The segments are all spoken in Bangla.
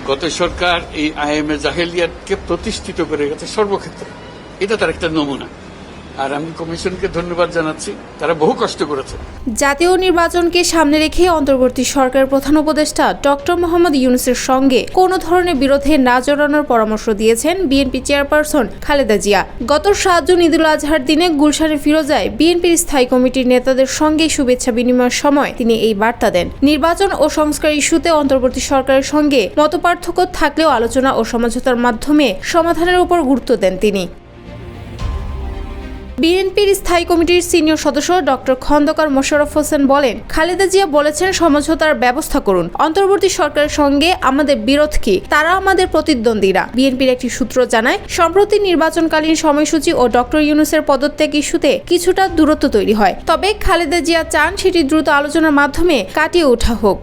গত সরকার এই আইএমএ জাহেলিয়াতকে প্রতিষ্ঠিত করে গেছে সর্বক্ষেত্রে, এটা তার একটা নমুনা। আর আমি কমিশনকে ধন্যবাদ জানাচ্ছি, তারা বহু কষ্ট করেছে। জাতীয় নির্বাচনকে সামনে রেখে অন্তর্বর্তী সরকারের প্রধান উপদেষ্টা ডক্টর মোহাম্মদ ইউনূসের সঙ্গে কোনো ধরনের বিরোধে না জড়ানোর পরামর্শ দিয়েছেন বিএনপি চেয়ারপারসন খালেদা জিয়া। গত 7 জুন ঈদুল আজহার দিনে গুলশানের ফিরোজায় বিএনপির স্থায়ী কমিটির নেতাদের সঙ্গে শুভেচ্ছা বিনিময়ের সময় তিনি এই বার্তা দেন। নির্বাচন ও সংস্কার ইস্যুতে অন্তর্বর্তী সরকারের সঙ্গে মতপার্থক্য থাকলেও আলোচনা ও সমঝোতার মাধ্যমে সমাধানের উপর গুরুত্ব দেন তিনি। বিএনপির স্থায়ী কমিটির সিনিয়র সদস্য ডক্টর খন্দকার মোশাররফ হোসেন বলেন, খালেদা জিয়া বলেছেন সমঝোতার ব্যবস্থা করুন। অন্তর্বর্তী সরকারের সঙ্গে আমাদের বিরোধ কি? তারা আমাদের প্রতিদ্বন্দ্বীরা। বিএনপির একটি সূত্র জানায়, সম্প্রতি নির্বাচনকালীন সময়সূচি ও ডক্টর ইউনূসের পদত্যাগ ইস্যুতে কিছুটা দূরত্ব তৈরি হয়। তবে খালেদা জিয়া চান সেটি দ্রুত আলোচনার মাধ্যমে কাটিয়ে ওঠা হোক।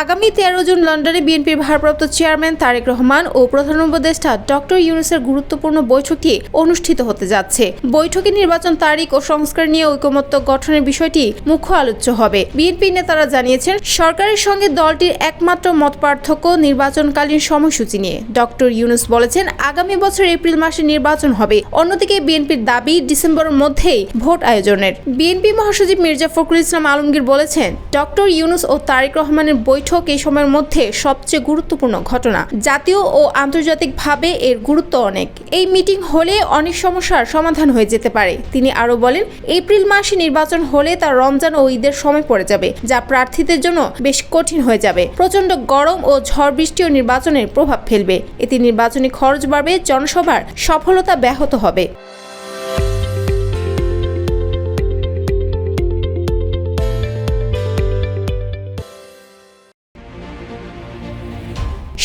আগামী 13 জুন লন্ডনে বিএনপির ভারপ্রাপ্ত চেয়ারম্যান তারেক রহমান ও প্রধান উপদেষ্টা ডক্টর ইউনূসের গুরুত্বপূর্ণ বৈঠকটি অনুষ্ঠিত হতে যাচ্ছে। বৈঠকে নির্বাচন তারিখ ও সংস্কার নিয়ে ঐকমত্য গঠনের বিষয়টি মুখ্য আলোচ্য হবে। বিএনপি নেতারা জানিয়েছেন, সরকারের সঙ্গে দলটির একমাত্র মতপার্থক্য নির্বাচনকালীন সময়সূচি নিয়ে। ডক্টর ইউনূস বলেছেন, আগামী বছর এপ্রিল মাসে নির্বাচন হবে। অন্যদিকে বিএনপির দাবি ডিসেম্বরের মধ্যেই ভোট আয়োজনের। বিএনপি মহাসচিব মির্জা ফখরুল ইসলাম আলমগীর বলেছেন, ডক্টর ইউনূস ও তারেক রহমানের বৈঠক এই সময়ের মধ্যে সবচেয়ে গুরুত্বপূর্ণ ঘটনা। জাতীয় ও আন্তর্জাতিকভাবে এর গুরুত্ব অনেক। এই মিটিং হলে অনেক সমস্যার সমাধান হয়ে যেতে পারে। তিনি আরো বলেন, এপ্রিল মাসে নির্বাচন হলে তা রমজান ও ঈদের সময় পড়ে যাবে, যা প্রার্থীদের জন্য বেশ কঠিন হয়ে যাবে। প্রচন্ড গরম ও ঝড় বৃষ্টিও নির্বাচনের প্রভাব ফেলবে। এতে নির্বাচনী খরচ বাড়বে, জনসভার সফলতা ব্যাহত হবে।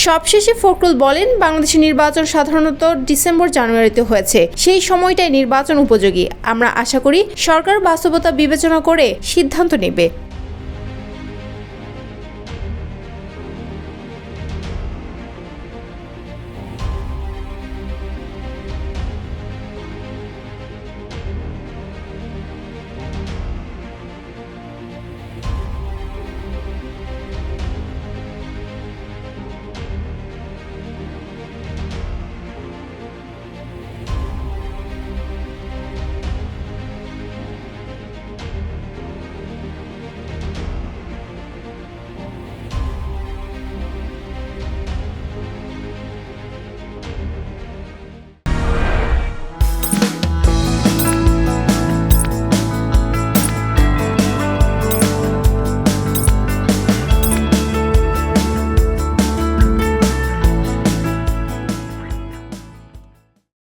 সবশেষে ফখরুল বলেন, বাংলাদেশের নির্বাচন সাধারণত ডিসেম্বর-জানুয়ারিতে হয়েছে। সেই সময়টাই নির্বাচন উপযোগী। আমরা আশা করি সরকার বাস্তবতা বিবেচনা করে সিদ্ধান্ত নেবে।